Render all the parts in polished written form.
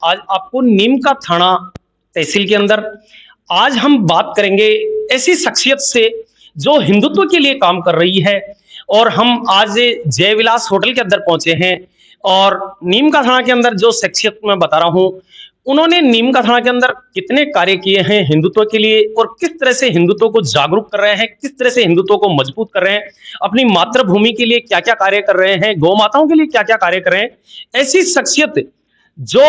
आज आपको नीम का थाना तहसील के अंदर आज हम बात करेंगे ऐसी शख्सियत से जो हिंदुत्व के लिए काम कर रही है। और हम आज जयविलास होटल के अंदर पहुंचे हैं और नीम का थाना के अंदर जो शख्सियत मैं बता रहा हूं, उन्होंने नीम का थाना के अंदर कितने कार्य किए हैं हिंदुत्व के लिए और किस तरह से हिंदुत्व को जागरूक कर रहे हैं, किस तरह से हिंदुत्व को मजबूत कर रहे हैं, अपनी मातृभूमि के लिए क्या क्या कार्य कर रहे हैं, गौ माताओं के लिए क्या क्या कार्य कर रहे हैं। ऐसी शख्सियत जो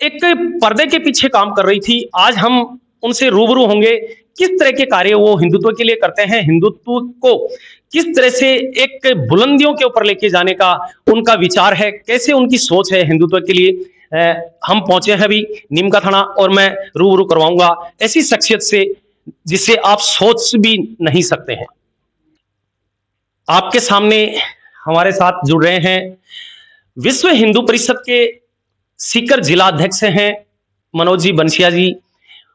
एक पर्दे के पीछे काम कर रही थी, आज हम उनसे रूबरू होंगे। किस तरह के कार्य वो हिंदुत्व के लिए करते हैं, हिंदुत्व को किस तरह से एक बुलंदियों के ऊपर लेके जाने का उनका विचार है, कैसे उनकी सोच है हिंदुत्व के लिए। हम पहुंचे हैं अभी नीम का थाना और मैं रूबरू करवाऊंगा ऐसी शख्सियत से जिससे आप सोच भी नहीं सकते हैं। आपके सामने हमारे साथ जुड़ रहे हैं विश्व हिंदू परिषद के सीकर जिला अध्यक्ष हैं मनोज जी बंसिया जी,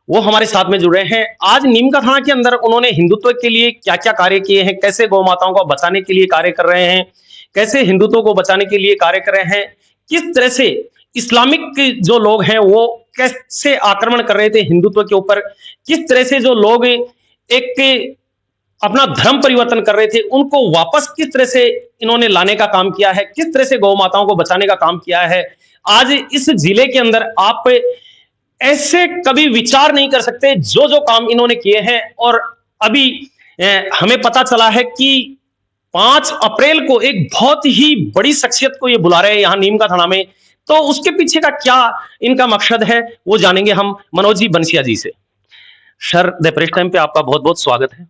वो हमारे साथ में जुड़े हैं। आज नीम का थाना के अंदर उन्होंने हिंदुत्व के लिए क्या क्या कार्य किए हैं, कैसे गौ माताओं को बचाने के लिए कार्य कर रहे हैं, कैसे हिंदुत्व को बचाने के लिए कार्य कर रहे हैं, किस तरह से इस्लामिक जो लोग हैं वो कैसे आक्रमण कर रहे थे हिंदुत्व के ऊपर, किस तरह से जो लोग एक अपना धर्म परिवर्तन कर रहे थे उनको वापस किस तरह से इन्होंने लाने का काम किया है, किस तरह से गौ माताओं को बचाने का काम किया है। आज इस जिले के अंदर आप ऐसे कभी विचार नहीं कर सकते जो जो काम इन्होंने किए हैं। और अभी हमें पता चला है कि 5 अप्रैल को एक बहुत ही बड़ी शख्सियत को ये बुला रहे हैं यहाँ नीम का थाना में, तो उसके पीछे का क्या इनका मकसद है वो जानेंगे हम मनोज जी बंसिया जी से। सर, द प्रेस टाइम पे आपका बहुत बहुत स्वागत है।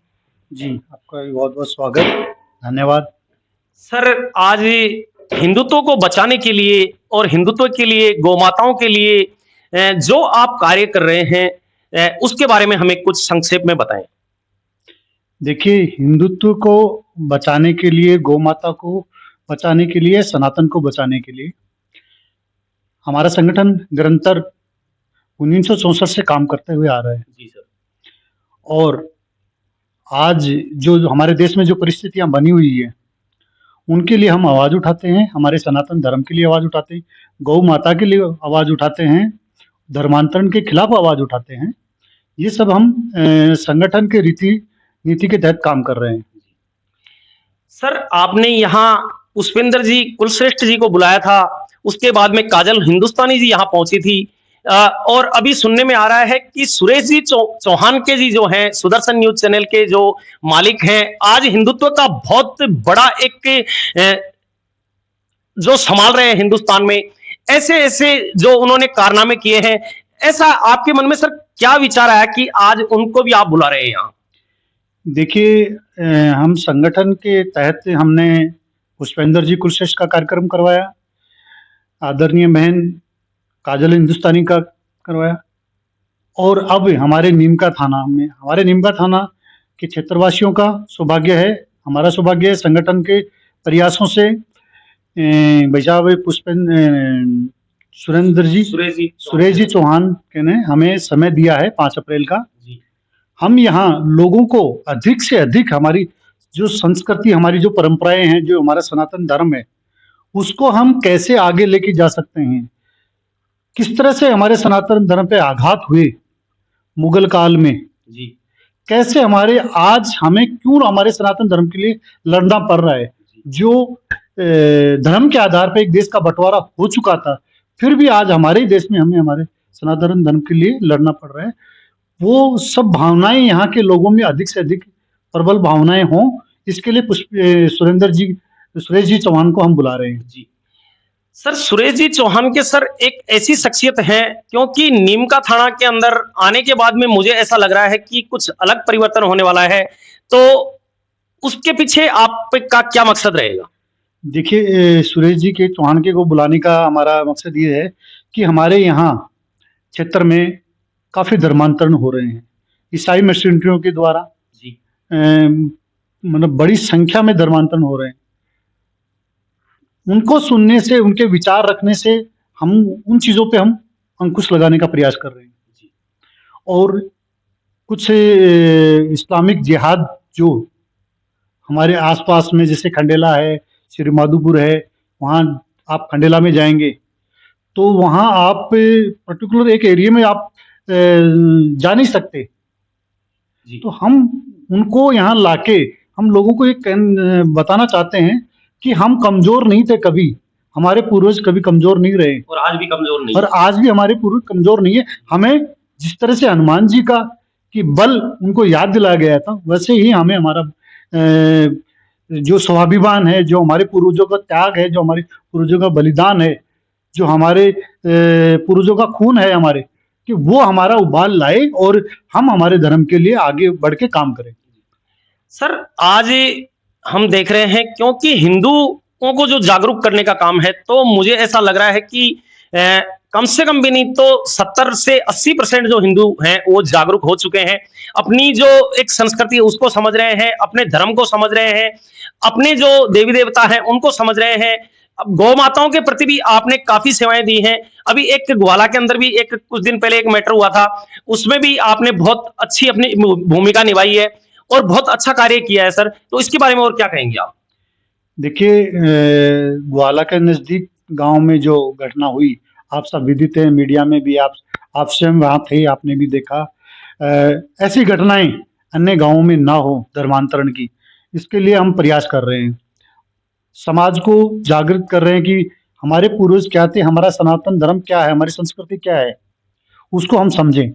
जी, आपका भी बहुत बहुत स्वागत, धन्यवाद। सर, आज हिंदुत्व को बचाने के लिए और हिंदुत्व के लिए गौ माताओं के लिए जो आप कार्य कर रहे हैं उसके बारे में हमें कुछ संक्षेप में बताएं। देखिए, हिंदुत्व को बचाने के लिए, गौ माता को बचाने के लिए, सनातन को बचाने के लिए हमारा संगठन निरंतर 1964 से काम करते हुए आ रहा है। जी सर। और आज जो हमारे देश में जो परिस्थितियां बनी हुई है उनके लिए हम आवाज उठाते हैं, हमारे सनातन धर्म के लिए आवाज उठाते हैं, गौ माता के लिए आवाज उठाते हैं, धर्मांतरण के खिलाफ आवाज उठाते हैं। ये सब हम संगठन के नीति के तहत काम कर रहे हैं। सर, आपने यहाँ पुष्पेंद्र जी कुलश्रेष्ठ जी को बुलाया था, उसके बाद में काजल हिंदुस्तानी जी यहाँ पहुंची थी और अभी सुनने में आ रहा है कि सुरेश जी चौहान के जी जो हैं सुदर्शन न्यूज चैनल के जो मालिक हैं, आज हिंदुत्व का बहुत बड़ा एक जो संभाल रहे हैं हिंदुस्तान में। ऐसे ऐसे जो उन्होंने कारनामे किए हैं, ऐसा आपके मन में सर क्या विचार आया कि आज उनको भी आप बुला रहे हैं यहाँ? देखिए, हम संगठन के तहत हमने पुष्पेंद्र जी कुलश्रेष्ठ का कार्यक्रम करवाया, आदरणीय बहन काजल हिंदुस्तानी का करवाया, और अब हमारे नीम का थाना के क्षेत्रवासियों का सौभाग्य है, हमारा सौभाग्य है, संगठन के प्रयासों से सुरेश जी चौहान ने हमें समय दिया है 5 अप्रैल का। हम यहाँ लोगों को अधिक से अधिक हमारी जो संस्कृति, हमारी जो परंपराएं हैं, जो हमारा सनातन धर्म है, उसको हम कैसे आगे लेके जा सकते हैं, किस तरह से हमारे सनातन धर्म पे आघात हुए मुगल काल में जी, कैसे आज हमें क्यों हमारे सनातन धर्म के लिए लड़ना पड़ रहा है। जो धर्म के आधार पर एक देश का बंटवारा हो चुका था, फिर भी आज हमारे देश में हमें हमारे सनातन धर्म के लिए लड़ना पड़ रहा है। वो सब भावनाएं यहाँ के लोगों में अधिक से अधिक प्रबल भावनाएं हों, इसके लिए सुरेश जी चौहान को हम बुला रहे हैं। जी सर, सुरेश जी चौहान के सर एक ऐसी शख्सियत है, क्योंकि नीम का थाना के अंदर आने के बाद में मुझे ऐसा लग रहा है कि कुछ अलग परिवर्तन होने वाला है, तो उसके पीछे आपका क्या मकसद रहेगा? देखिए, सुरेश जी के चौहान के को बुलाने का हमारा मकसद ये है कि हमारे यहाँ क्षेत्र में काफी धर्मांतरण हो रहे हैं ईसाई मिशनरियों के द्वारा जी, मतलब बड़ी संख्या में धर्मांतरण हो रहे हैं। उनको सुनने से, उनके विचार रखने से हम उन चीजों पे हम अंकुश लगाने का प्रयास कर रहे हैं जी। और कुछ इस्लामिक जिहाद जो हमारे आसपास में, जैसे खंडेला है, श्री माधोपुर है, वहाँ आप खंडेला में जाएंगे तो वहाँ आप पर्टिकुलर एक एरिया में आप जा नहीं सकते। जी तो हम उनको यहाँ लाके हम लोगों को बताना चाहते हैं कि हम कमजोर नहीं थे कभी, हमारे पूर्वज कभी कमजोर नहीं रहे और आज भी कमजोर नहीं और है। आज भी हमारे पूर्वज कमजोर नहीं है। हमें जिस तरह से हनुमान जी का कि बल उनको याद दिलाया गया था, वैसे ही हमें हमारा जो स्वाभिमान है, जो हमारे पूर्वजों का त्याग है, जो हमारे पूर्वजों का बलिदान है, जो हमारे पूर्वजों का खून है हमारे, कि वो हमारा उबाल लाए और हम हमारे धर्म के लिए आगे बढ़ के काम करें। सर आज हम देख रहे हैं क्योंकि हिंदुओं को जो जागरूक करने का काम है, तो मुझे ऐसा लग रहा है कि कम से कम भी नहीं तो 70 से 80% जो हिंदू हैं वो जागरूक हो चुके हैं। अपनी जो एक संस्कृति है उसको समझ रहे हैं, अपने धर्म को समझ रहे हैं, अपने जो देवी देवता हैं उनको समझ रहे हैं। अब गौ माताओं के प्रति भी आपने काफी सेवाएं दी हैं। अभी एक ग्वाला के अंदर भी एक कुछ दिन पहले एक मैटर हुआ था, उसमें भी आपने बहुत अच्छी अपनी भूमिका निभाई है और बहुत अच्छा कार्य किया है सर। तो इसके बारे में और क्या कहेंगे आप? देखिए, ग्वाला के नजदीक गांव में जो घटना हुई, आप सब विदित हैं, मीडिया में भी आप स्वयं वहां थे, आपने भी देखा। ऐसी घटनाएं अन्य गांवों में ना हो धर्मांतरण की, इसके लिए हम प्रयास कर रहे हैं। समाज को जागृत कर रहे हैं कि हमारे पूर्वज क्या थे, हमारा सनातन धर्म क्या है, हमारी संस्कृति क्या है, उसको हम समझें।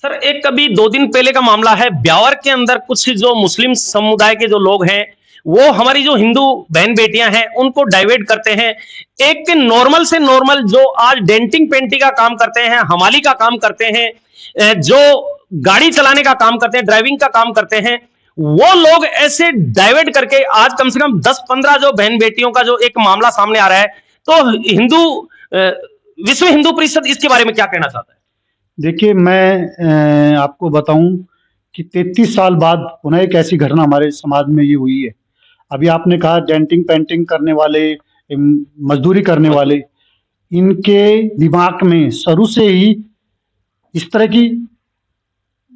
सर एक कभी 2 दिन पहले का मामला है, ब्यावर के अंदर कुछ जो मुस्लिम समुदाय के जो लोग हैं वो हमारी जो हिंदू बहन बेटियां हैं उनको डाइवर्ट करते हैं। एक नॉर्मल से नॉर्मल जो आज डेंटिंग पेंटिंग का काम करते हैं, हमाली का काम करते हैं, जो गाड़ी चलाने का काम करते हैं, ड्राइविंग का काम करते हैं, वो लोग ऐसे डाइवर्ट करके आज कम से कम 10-15 जो बहन बेटियों का जो एक मामला सामने आ रहा है। तो विश्व हिंदू परिषद इसके बारे में क्या कहना चाहता है? देखिए, मैं आपको बताऊं कि 33 साल बाद पुनः एक ऐसी घटना हमारे समाज में ये हुई है। अभी आपने कहा डेंटिंग पेंटिंग करने वाले, मजदूरी करने वाले, इनके दिमाग में शुरू से ही इस तरह की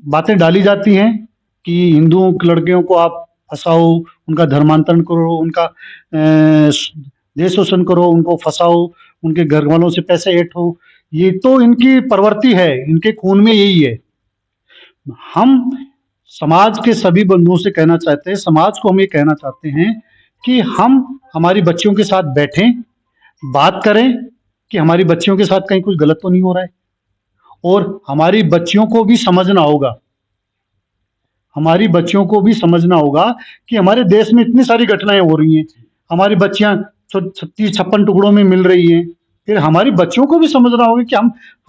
बातें डाली जाती हैं कि हिंदुओं की लड़कियों को आप फंसाओ, उनका धर्मांतरण करो, उनका देश शोषण करो, उनको फंसाओ, उनके घर वालों से पैसे ऐंठो। ये तो इनकी प्रवृत्ति है, इनके खून में यही है। हम समाज के सभी बंधुओं से कहना चाहते हैं, समाज को हम ये कहना चाहते हैं कि हम हमारी बच्चियों के साथ बैठें, बात करें कि हमारी बच्चियों के साथ कहीं कुछ गलत तो नहीं हो रहा है, और हमारी बच्चियों को भी समझना होगा, हमारी बच्चियों को भी समझना होगा कि हमारे देश में इतनी सारी घटनाएं हो रही हैं, हमारी बच्चियां 36-56 टुकड़ों में मिल रही हैं। फिर हमारी बच्चियों को भी समझना होगा कि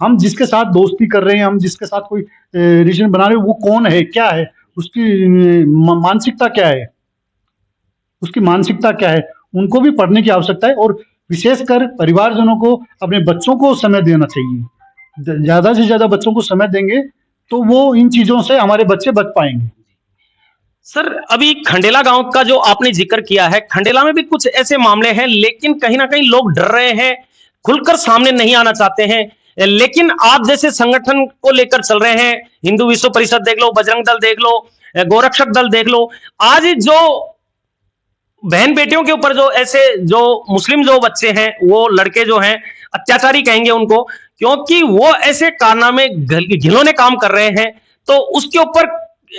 हम जिसके साथ दोस्ती कर रहे हैं, हम जिसके साथ कोई रिलेशन बना रहे हैं, वो कौन है, क्या है, उसकी मानसिकता क्या है, उसकी मानसिकता क्या है, उनको भी पढ़ने की आवश्यकता है। और विशेषकर परिवारजनों को अपने बच्चों को समय देना चाहिए। ज्यादा से ज्यादा बच्चों को समय देंगे तो वो इन चीजों से हमारे बच्चे बच पाएंगे। सर अभी खंडेला गांव का जो आपने जिक्र किया है, खंडेला में भी कुछ ऐसे मामले हैं, लेकिन कहीं ना कहीं लोग डर रहे हैं, खुलकर सामने नहीं आना चाहते हैं। लेकिन आप जैसे संगठन को लेकर चल रहे हैं, हिंदू विश्व परिषद देख लो, बजरंग दल देख लो, गोरक्षक दल देख लो, आज जो बहन बेटियों के ऊपर जो ऐसे जो मुस्लिम जो बच्चे हैं, वो लड़के जो हैं अत्याचारी कहेंगे उनको, क्योंकि वो ऐसे कारनामे घिनौने काम कर रहे हैं, तो उसके ऊपर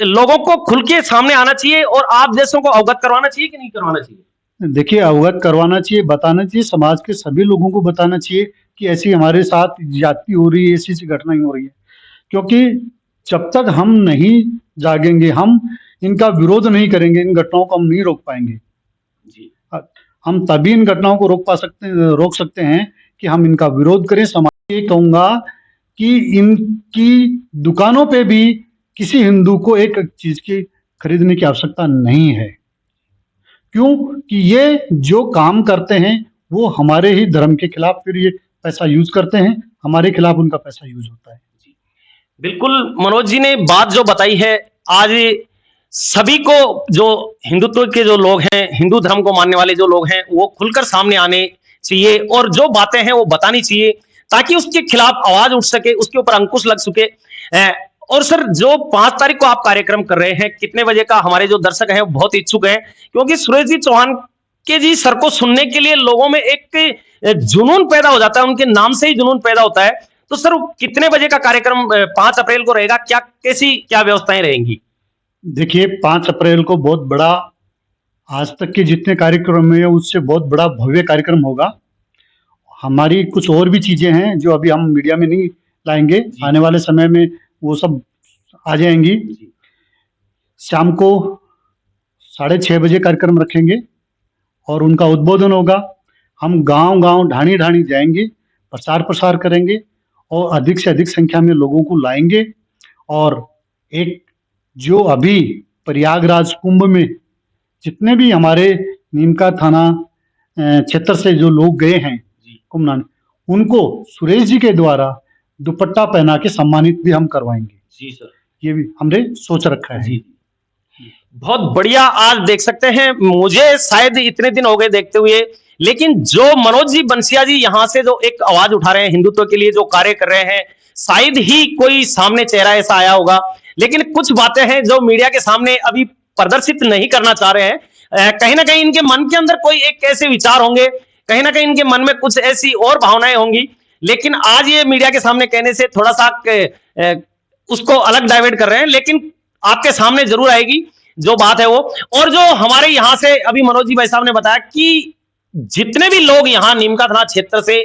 लोगों को खुल के सामने आना चाहिए और आप जैसों को अवगत करवाना चाहिए कि नहीं करवाना चाहिए? देखिए, अवगत करवाना चाहिए, बताना चाहिए, समाज के सभी लोगों को बताना चाहिए कि ऐसी हमारे साथ ज्यादती हो रही है, ऐसी घटनाएं हो रही है। क्योंकि जब तक हम नहीं जागेंगे, हम इनका विरोध नहीं करेंगे, इन घटनाओं को हम नहीं रोक पाएंगे जी हम तभी इन घटनाओं को रोक सकते हैं कि हम इनका विरोध करें। समाज ये कहूंगा कि इनकी दुकानों पे भी किसी हिंदू को एक चीज की खरीदने की आवश्यकता नहीं है। क्यों कि ये जो काम करते हैं वो हमारे ही धर्म के खिलाफ फिर ये पैसा यूज करते हैं, हमारे खिलाफ उनका पैसा यूज होता है। बिल्कुल मनोज जी ने बात जो बताई है, आज सभी को जो हिंदुत्व के जो लोग हैं, हिंदू धर्म को मानने वाले जो लोग हैं, वो खुलकर सामने आने चाहिए और जो बातें हैं वो बतानी चाहिए, ताकि उसके खिलाफ आवाज उठ सके, उसके ऊपर अंकुश लग सके। और सर जो 5 तारीख को आप कार्यक्रम कर रहे हैं, कितने बजे का? हमारे जो दर्शक हैं बहुत इच्छुक हैं, क्योंकि सुरेश जी चौहान के जी सर को सुनने के लिए लोगों में एक जुनून पैदा हो जाता है, उनके नाम से ही जुनून पैदा होता है। तो सर कितने बजे का कार्यक्रम 5 अप्रैल को रहेगा, क्या व्यवस्थाएं रहेंगी? देखिए 5 अप्रैल को बहुत बड़ा, आज तक के जितने कार्यक्रम हुए उससे बहुत बड़ा भव्य कार्यक्रम होगा। हमारी कुछ और भी चीजें हैं जो अभी हम मीडिया में नहीं लाएंगे, आने वाले समय में वो सब आ जाएंगी। शाम को 6:30 बजे कार्यक्रम रखेंगे और उनका उद्बोधन होगा। हम गांव-गांव, ढाणी-ढाणी जाएंगे, प्रचार प्रसार करेंगे और अधिक से अधिक संख्या में लोगों को लाएंगे। और एक जो अभी प्रयागराज कुंभ में जितने भी हमारे नीमका थाना क्षेत्र से जो लोग गए हैं कुंभ नहाने, उनको सुरेश जी के द्वारा दुपट्टा पहना के सम्मानित भी हम करवाएंगे। जी सर, ये भी हमने सोच रखा है। जी बहुत बढ़िया। आज देख सकते हैं, मुझे शायद इतने दिन हो गए देखते हुए, लेकिन जो मनोज जी बंसिया जी यहाँ से जो एक आवाज उठा रहे हैं, हिंदुत्व के लिए जो कार्य कर रहे हैं, शायद ही कोई सामने चेहरा ऐसा आया होगा। लेकिन कुछ बातें हैं जो मीडिया के सामने अभी प्रदर्शित नहीं करना चाह रहे हैं। कहीं ना कहीं इनके मन के अंदर कोई एक ऐसे विचार होंगे, कहीं ना कहीं इनके मन में कुछ ऐसी और भावनाएं होंगी, लेकिन आज ये मीडिया के सामने कहने से थोड़ा सा उसको अलग डाइवर्ट कर रहे हैं। लेकिन आपके सामने जरूर आएगी जो बात है वो। और जो हमारे यहाँ से अभी मनोज जी भाई साहब ने बताया कि जितने भी लोग यहाँ नीमका थाना क्षेत्र से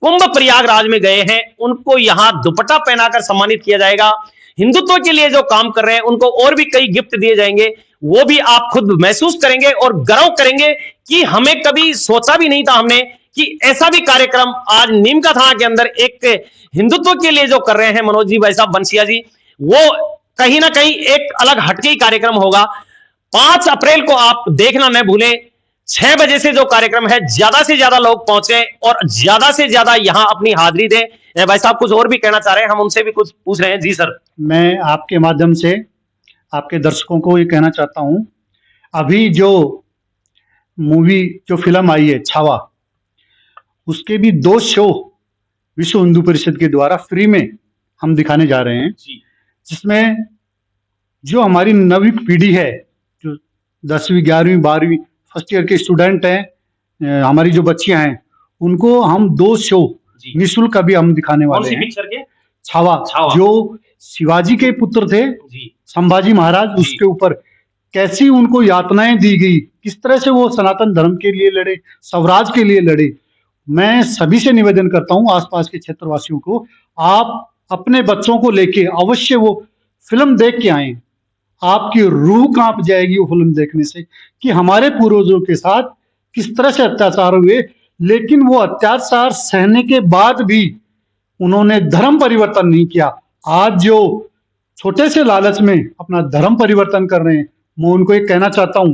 कुंभ प्रयागराज में गए हैं, उनको यहाँ दुपट्टा पहनाकर सम्मानित किया जाएगा। हिंदुत्व के लिए जो काम कर रहे हैं उनको और भी कई गिफ्ट दिए जाएंगे, वो भी आप खुद महसूस करेंगे और गर्व करेंगे कि हमें कभी सोचा भी नहीं था हमने कि ऐसा भी कार्यक्रम आज नीमका थाना के अंदर एक हिंदुत्व के लिए जो कर रहे हैं मनोज जी भाई साहब बंसिया जी, वो कहीं ना कहीं एक अलग हटके कार्यक्रम होगा। 5 अप्रैल को आप देखना न भूलें, 6 बजे से जो कार्यक्रम है, ज्यादा से ज्यादा लोग पहुंचे और ज्यादा से ज्यादा यहां अपनी हाजिरी दें। भाई साहब कुछ और भी कहना चाह रहे हैं, हम उनसे भी कुछ पूछ रहे हैं। जी सर। मैं आपके माध्यम से आपके दर्शकों को ये कहना चाहता हूं, अभी जो मूवी जो फिल्म आई है छावा, उसके भी 2 शो विश्व हिंदू परिषद के द्वारा फ्री में हम दिखाने जा रहे हैं, जिसमें जो हमारी नवी पीढ़ी है, जो 10वीं 11वीं 12वीं फर्स्ट ईयर के स्टूडेंट हैं, हमारी जो बच्चियां हैं, उनको हम 2 शो निःशुल्क अभी हम दिखाने वाले हैं। पिक्चर के छावा, जो शिवाजी के पुत्र थे संभाजी महाराज, उसके ऊपर कैसी उनको यातनाएं दी गई, किस तरह से वो सनातन धर्म के लिए लड़े, स्वराज के लिए लड़े। मैं सभी से निवेदन करता हूं, आसपास के क्षेत्रवासियों को, आप अपने बच्चों को लेके अवश्य वो फिल्म देख के आए। आपकी रूह कांप जाएगी वो फिल्म देखने से कि हमारे पूर्वजों के साथ किस तरह से अत्याचार हुए, लेकिन वो अत्याचार सहने के बाद भी उन्होंने धर्म परिवर्तन नहीं किया। आज जो छोटे से लालच में अपना धर्म परिवर्तन कर रहे हैं, मैं उनको एक कहना चाहता हूं,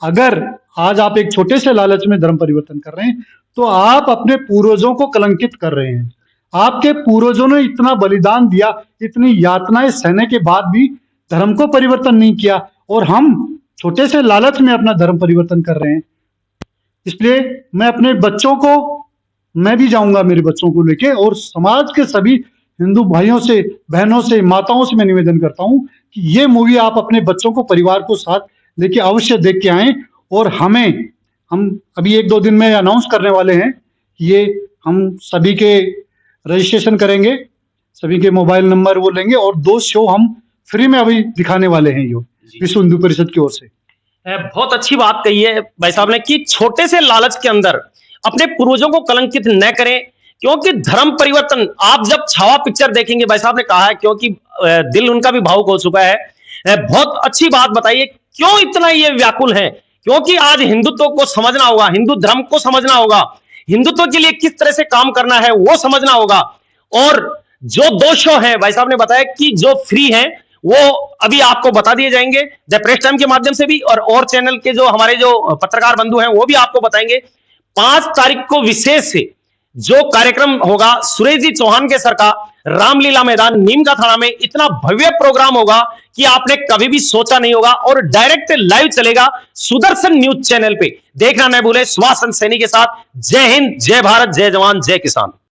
अगर आज आप एक छोटे से लालच में धर्म परिवर्तन कर रहे हैं, तो आप अपने पूर्वजों को कलंकित कर रहे हैं। आपके पूर्वजों ने इतना बलिदान दिया, इतनी यातनाएं सहने के बाद भी धर्म को परिवर्तन नहीं किया, और हम छोटे से लालच में अपना धर्म परिवर्तन कर रहे हैं। इसलिए मैं अपने बच्चों को, मैं भी जाऊंगा मेरे बच्चों को लेके, और समाज के सभी हिंदू भाइयों से, बहनों से, माताओं से मैं निवेदन करता हूं कि ये मूवी आप अपने बच्चों को, परिवार को साथ लेके अवश्य देख के आएं। और हम अभी 1-2 दिन में अनाउंस करने वाले हैं कि ये हम सभी के रजिस्ट्रेशन करेंगे, सभी के मोबाइल नंबर वो लेंगे, और 2 शो हम फ्री में अभी दिखाने वाले हैं, यो विश्व हिंदू परिषद की ओर से। बहुत अच्छी बात कही है भाई साहब ने कि छोटे से लालच के अंदर अपने पूर्वजों को कलंकित न करें, क्योंकि धर्म परिवर्तन, आप जब छावा पिक्चर देखेंगे, भाई साहब ने कहा है, क्योंकि दिल उनका भी भावुक हो चुका है। बहुत अच्छी बात बताइए, क्यों इतना ये व्याकुल है? क्योंकि आज हिंदुत्व को समझना होगा, हिंदू धर्म को समझना होगा, हिंदुत्व के लिए किस तरह से काम करना है वो समझना होगा। और जो 2 शो हैं, भाई साहब ने बताया कि जो फ्री हैं वो अभी आपको बता दिए जाएंगे द प्रेस टाइम के माध्यम से भी, और चैनल के जो हमारे जो पत्रकार बंधु हैं वो भी आपको बताएंगे। 5 तारीख को विशेष से जो कार्यक्रम होगा, सुरेश जी चौहान के सर का रामलीला मैदान नीमका थाना में, इतना भव्य प्रोग्राम होगा कि आपने कभी भी सोचा नहीं होगा, और डायरेक्ट लाइव चलेगा सुदर्शन न्यूज चैनल पे। देखना न भूले। सुभाष सैनी के साथ। जय हिंद, जय भारत, जय जवान, जय किसान।